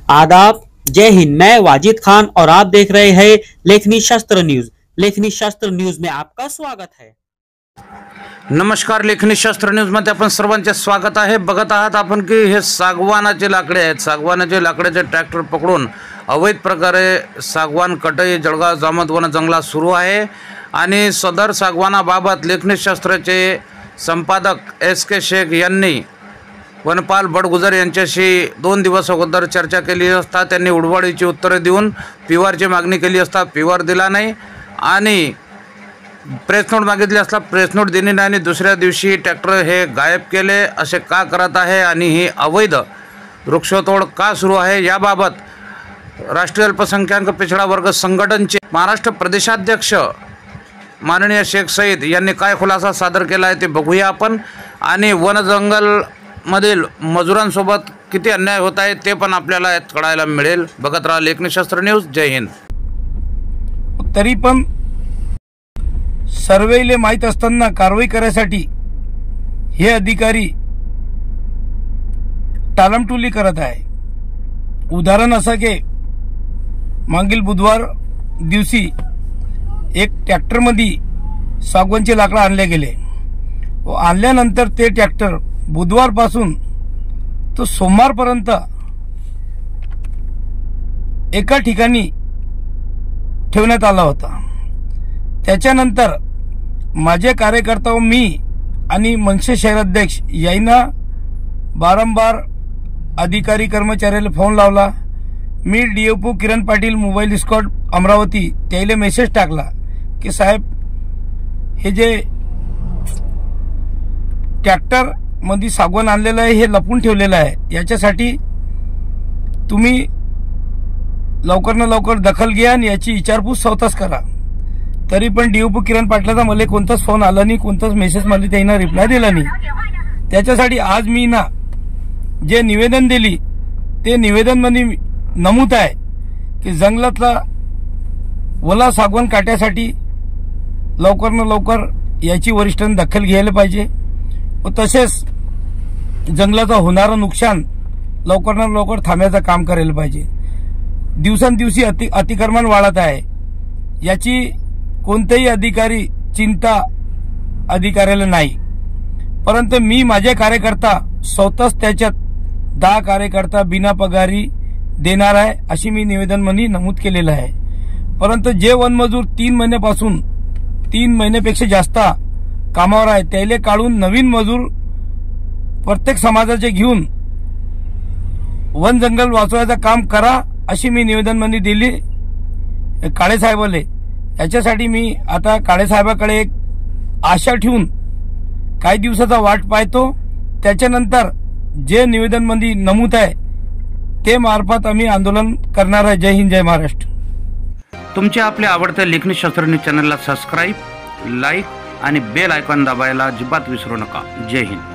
आदाब, जय हिंद। मैं वाजिद खान और आप देख रहे हैं लेखनी शास्त्र न्यूज। लेखनी शास्त्र न्यूज में आपका स्वागत है। नमस्कार, लेखनी शास्त्र न्यूज मध्ये आपण सर्वांचे स्वागत आहे। बघत आहात आपण की हे सागवानाचे लाकडे आहेत। सागवानाचे लाकडाचे ट्रॅक्टर पकडून अवैध प्रकारे सागवान कटई जळगाव जामोद वन जंगलात सुरू आहे आणि सदर सागवानाबाबत लेखनी शास्त्राचे संपादक एस.के. शेख यांनी वनपाल बडगुजर यांच्याशी 2 दिवस अगोदर चर्चा केली असता त्यांनी उडवाडीची उत्तरे देऊन पीवारची मागणी केली असता पीवार दिला नाही आणि प्रेस नोट मागितली असता प्रेस नोट दिली नाही आणि दुसऱ्या दिवशी ट्रॅक्टर हे गायब केले असे का करत आहे आणि ही अवैध वृक्षतोड का सुरू आहे याबाबत राष्ट्रीय अल्पसंख्याक पिछड़ा वर्ग संघटनचे महाराष्ट्र प्रदेशाध्यक्ष माननीय शेख सईद यांनी काय खुलासा सादर केला आहे ते बघूया आपण। आणि वन जंगल मधील मजुरांसोबत किती अन्याय होत आहे ते पण आपल्याला कळायला मिळेल। बघत राहा लेखनी शास्त्र न्यूज। जय हिंद। तरी पण सर्वेले माहित असताना कारवाई करण्यासाठी हे अधिकारी टालमटोली करत आहे। उदाहरण असं की मागील बुधवार दिवशी एक ट्रॅक्टर मध्ये सागवानचे लाकड आणले गेले व आणल्यानंतर ते ट्रॅक्टर बुधवार पासून तो सोमवार पर्यंत एका ठिकाणी ठेवण्यात आला होता। त्याच्यानंतर माझे कार्यकर्ता व मी आणि मनसे शहराध्यक्ष यांना वारंवार अधिकारी कर्मचाऱ्याला फोन लावला। मी DOP Kiran Patil mobile squad Amravati त्याला मेसेज टाकला की साहेब हे जे ट्रॅक्टर मध्ये सागवान आणलेलं आहे हे लपून ठेवलेलं आहे, याच्यासाठी तुम्ही लवकरनं लवकर दखल घ्या आणि याची विचारपूस स्वतःच करा। तरी पण डीओपी किरण पाटलाचा मला कोणताच फोन आला नाही, कोणताच मेसेज मला त्यांना रिप्लाय दिला नाही। त्याच्यासाठी आज मी ना जे निवेदन दिली ते निवेदन मध्ये नमूद आहे की जंगलातला वला सागवान काट्यासाठी लवकरनं लवकर याची वरिष्ठांनी दखल घ्यायला पाहिजे व तसेच जंगलाचं होणारं नुकसान लवकरनं लवकर थांबण्याचं काम करायला पाहिजे। दिवसांदिवशी अतिक्रमण वाढत आहे, याची कोणतेही अधिकारी चिंता अधिकाऱ्याला नाही, परंतु मी माझे कार्यकर्ता स्वतःच त्याच्यात 10 कार्यकर्ता बिना पगारी देणार आहे अशी मी निवेदन मध्ये नमूद केलेलं आहे। परंतु जे वनमजूर 3 महिन्यापासून 3 महिन्यापेक्षा जास्त कामावर आहे त्याला काढून नवीन मजूर प्रत्येक समाजाचे घेऊन वन जंगल वाचवायचं काम करा अशी मी निवेदन मध्ये दिली काळे साहेबाले। याच्यासाठी मी आता काळे साहेबाकडे एक आशा ठेवून काही दिवसाचा वाट पाहतो, त्याच्यानंतर जे निवेदन मध्ये नमूद आहे ते मार्फत आम्ही आंदोलन करणार आहे। जय हिंद, जय महाराष्ट्र। तुमच्या आपल्या आवडत्या लेखनी शास्त्र न्यूज चॅनलला सबस्क्राइब, लाईक आणि बेल आयकॉन दाबायला अजिबात विसरू नका। जय हिंद।